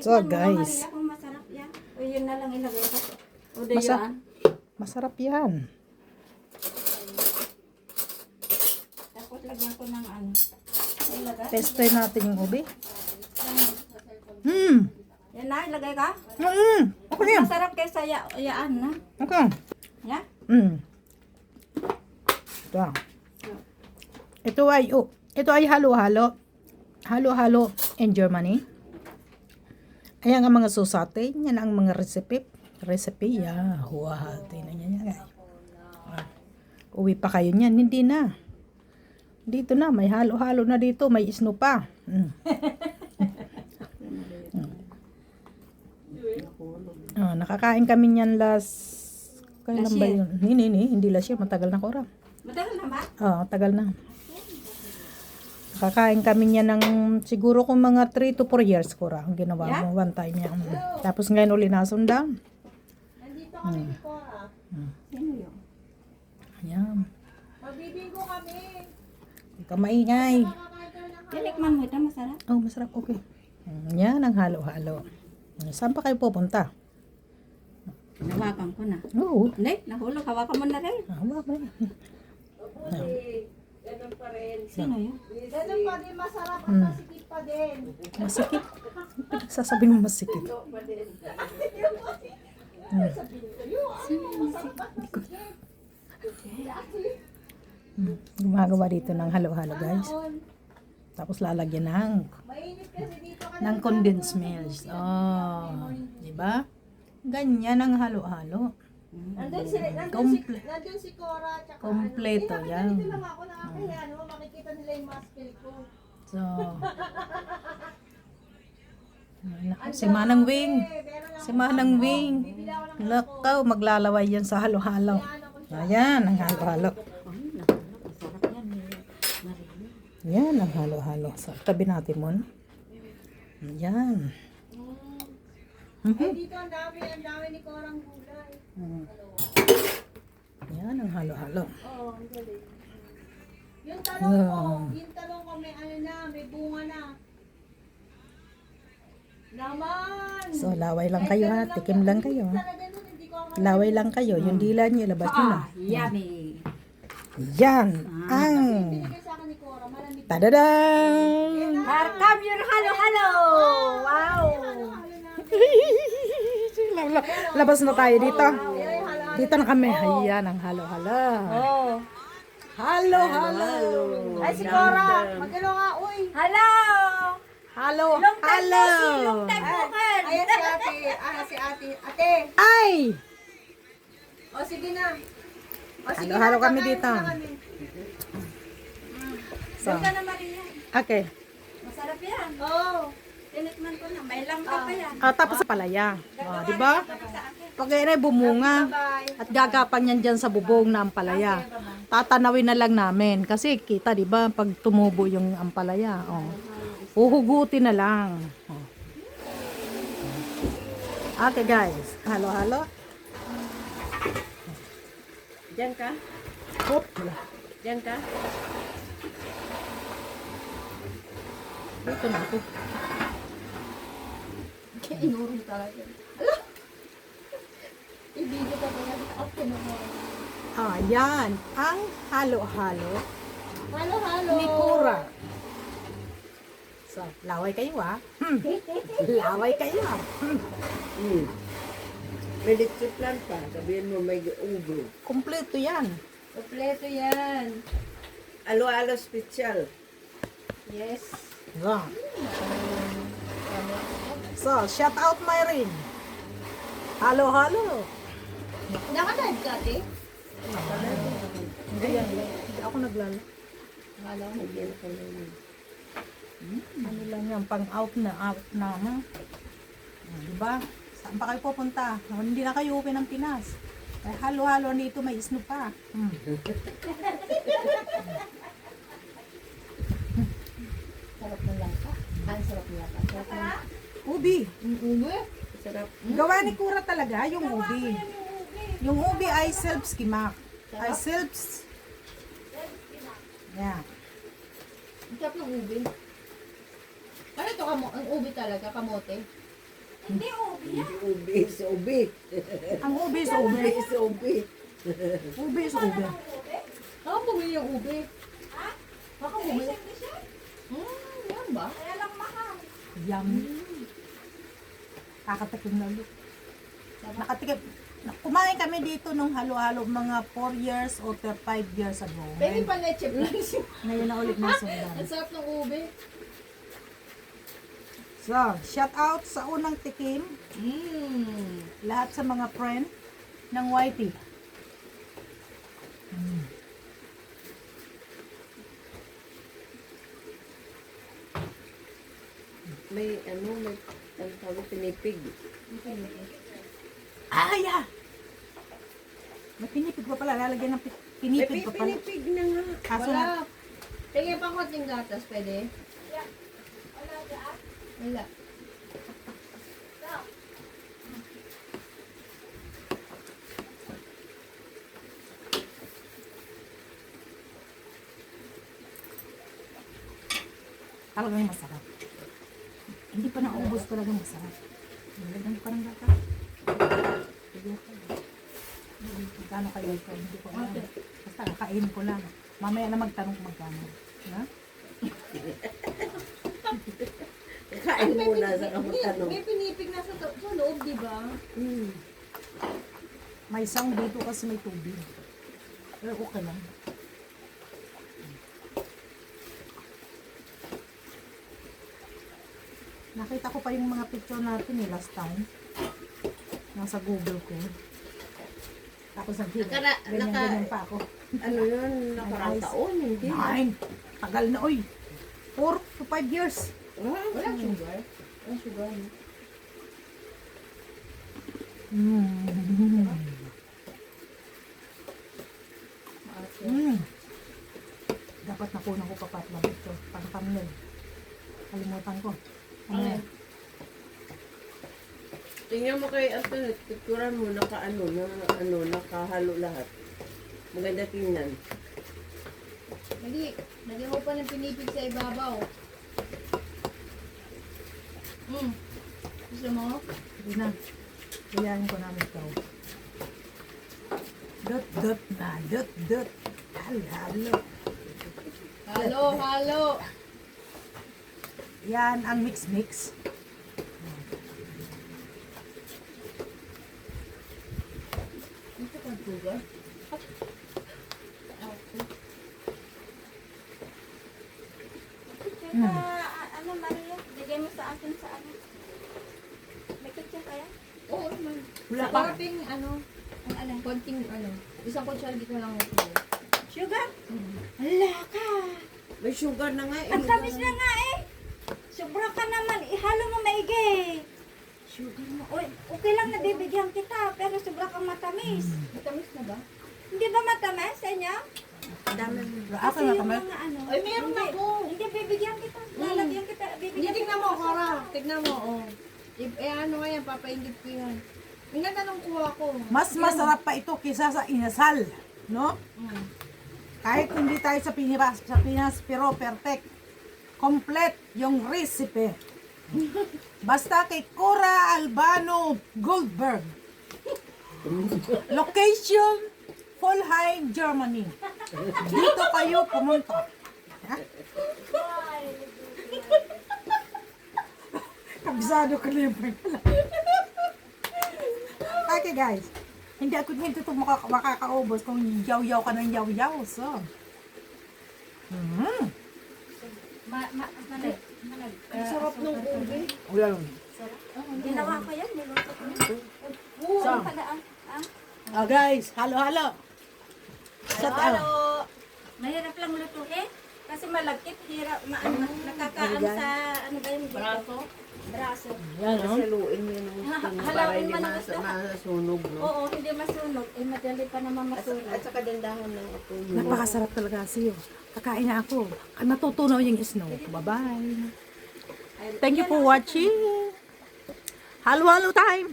So Tikman mo nga, guys, Maria, kung masarap yan. O yun na lang ilagay ko. O dayaan. masarap yan. Tapos lagyan ko ng ano. Ilagay. Tester natin yung ube. Yan na, ilagay ka. Okay na yan. Masarap kaysa yaan na. Okay. Yan. Ito ay halo-halo. Halo-halo in Germany. Ayan ang mga susate. Yan ang mga recipe. Yeah. Wow. Tingnan niya yan. Uwi pa kayo niyan. Hindi na. Dito na. May halo-halo na dito. May isno pa. Nakakain kami niyan kailan ba yun? Hindi last year. Matagal na ko ra. Matagal na ba? Tagal na. Kakain kami niya ng siguro kung mga 3 to 4 years ko ra ang ginawa mo one time niya. Tapos ngayon uli nasundan. Nandito kami ni Cora. Sino yun? Ayan. Magbibinggo kami. Hindi ka maingay. Tinikman mo ito, masarap. Masarap. Okay. Yan ang halo-halo. Saan pa kayo pupunta? Nawakan ko na. Oo. Hindi, nahulog. Hawakan mo na rin. Wala pa rin. Ganun pa rin. Sino yun? Ganun pa din, masarap at masikip pa din. Masikip. Sasabihin mo masikip. Gumagawa dito ng halo-halo guys. Tapos lalagyan Mainit kasi dito ka ng condensed milk. Di ba? Ganyan ang halo-halo. Nandun si Cora tsaka Kompleto yan. Dito lang ako nakakaya, no? Makikita nila yung muscle ko. So, si Manang Wing. Si Manang Wing. Lakaw, maglalaway yan sa halo-halo. Ayan, ang halo-halo. Yan ang halo-halo. So, tabi natin mo. Ayan. Ay, dito ang dami ni Corang gulay. Yan ang halo-halo. Oo, ang galing. Yung talong ko may ano na, may bunga na. Naman! So, laway lang kayo ha. Tikim lang kayo ha. Talaga nun, hindi ko ako Laway lang kayo. Yung dila nyo, ilabas nyo na. Yummy. Yan ang binigay sa akin ni Cora. Malamig. tadadang! Here come your halo-halo! Wow! Labas na tayo dito. Dito na kami. Ayan ang halo-halo. Oh. Halo-halo. Ay, si Cora! Magano nga, uy! Hello! Halo-halo. Long time no can. Ayan si ate. Si ate. Ate! Ay! O, sige na. O, sige Halo-halo na, kami kakain dito. na kami. So, Doon ka na, Maria. okay. Masarap yan. Oo. Tinikman ko na. May langka pa yan. Tapos sa palaya. Di ba? Pag ganyan ay bumunga. At gagapan yan dyan sa bubong na ampalaya. Tatanawin na lang namin. Kasi kita, di ba, pag tumubo yung ampalaya. Uhugutin na lang. Okay guys. Halo-halo. Diyan ka? Hop. Diyan ka? Dito na ako. Inurong talaga. I-video ka ba yan? Okay naman. Ayan. Ang halo-halo Halo-halo! ni Cora. So, laway kayo Laway kayo May little plan pa. Sabihin mo may ubo. Kompleto yan. Kompleto yan. Alo-alo special. Yes. Wow. So, shout out Myrin. Halo-halo. Naka-live ka, ate? Hindi yan. Hindi ako naglala. Ano lang yan, pang out na. Diba? Saan pa kayo pupunta? Hindi na kayo uwi ng Pinas. Eh, halo-halo dito, may isno pa. Sarap ng langka. Ang sarap ng langka. Sarap ng... Ubi. Uwe? Sarap. Gawa ni Cora talaga, yung ubi. Yung ubi ay self-skimak. Ay self... Yeah. Ang sarap ng ubi. Ano ito, ang ubi talaga, kamote? Hindi, ubi yan. Hindi ubi, is ubi. Ang ube is ube. Ubi is ubi. Ube is ube. Baka bumili yung ube. Ha? Baka bumili. Isang siya? Yan ba? Kaya lang mahal. Yum. Kakatikim na ulit. Nakatikim. Kumain kami dito nung halo-halo mga 4 years o 5 years ago. Pwede pa leche plan. Ngayon na ulit na sundan. Ang sarap ng ube. So, shout out sa unang tikim. Lahat sa mga friend ng YT. May ang tawag pinipig. Ah, yeah! May pinipig pa pala. Lalagyan ng pinipig pa pala. Pinipig na nga. Kaso na, Wala. Tingin pa konting gatas, pwede? Wala dyan. Wala. talagang masarap. Hindi pa naubos, talagang masarap. Nalagyan ko ng gata. Magkano kayo ito? Hindi ko alam. Basta kakain ko lang. Mamaya na magtanong kung magkano. Ha? Kain muna sa kamutanong. May pinipig na sa loob, di ba? May sound dito kasi may tubig. Pero okay lang. Nakita ko pa yung mga picture natin last time. Nasa Google ko. Tapos naghila. Ganyan-ganyan pa ako. Ano yun? Nakarang Nice. taon, hindi. 9! Tagal na, oy! 4 to 5 years. Walang sugar. Walang sugar. no? Dapat nakunan ko pa patla dito. Para thumbnail. Kalimutan ko. Ano yan? Tingnan mo kay Antoinette, picturean mo nakahalo lahat. Maganda tingnan. Hindi. Lagyan mo pa ng pinipig sa ibabaw. Gusto mo? Hindi na. Gayahin ko namin ito. Dot na. Dot. Halo. Halo, halo. Yan ang mix. Ito pa sugar? Ano, Maria? Bigay mo sa akin sa ano. May kitchen kaya? Oo naman. Wala Sa pa. konting Ang alin? konting isang kutsara dito lang ako. Sugar? Hala ka! May sugar na nga eh. Ang tamis na nga eh! Sobra ka naman. Ihalo mo maigi. Sugar mo. Oy, okay lang na bibigyan kita, pero sobra kang matamis. Matamis na ba? Hindi ba matamis sa inyo? Ako na kamay. mga ano. Ay, meron hindi, ako. Hindi, bibigyan kita. Lalagyan kita. Hindi, Bibigyan tignan kita mo, ng Cora. sugar. Tignan mo, oh. Ano nga yan, papaingit ko yan. Ang ganda nung kuha ko. Mas masarap pa ito kisa sa inasal. No? Kahit hindi tayo sa Pinas, pero perfect. Complete yung recipe. Basta kay Cora Albano Goldberg. Location, Volheim, Germany. Dito kayo pumunta. Ha? Kabisado ko na yung pala. Okay guys, hindi ako dito ito makakaubos kung yaw-yaw ka ng yaw-yaw. So, Malag. Ang sarap nung ube. wala lang. Ginawa ko yan. Niluto ko. So, Pala oh guys, halo-halo. Shout out. Halo. Mahirap lang lutuin. Kasi malagkit. Hirap. Nakakaano sa ano ba yung braso? Braso. Yan, no? Saluin mo yung para Halawin hindi mo ng gusto. masunog, no? Oo, hindi masunog. Eh, madali pa naman masunog. At saka dandahan ng apo mo. Napakasarap talaga siyo. Kakain na ako. Natutunaw yung snow. Bye-bye. Thank you for watching. Halo-halo time.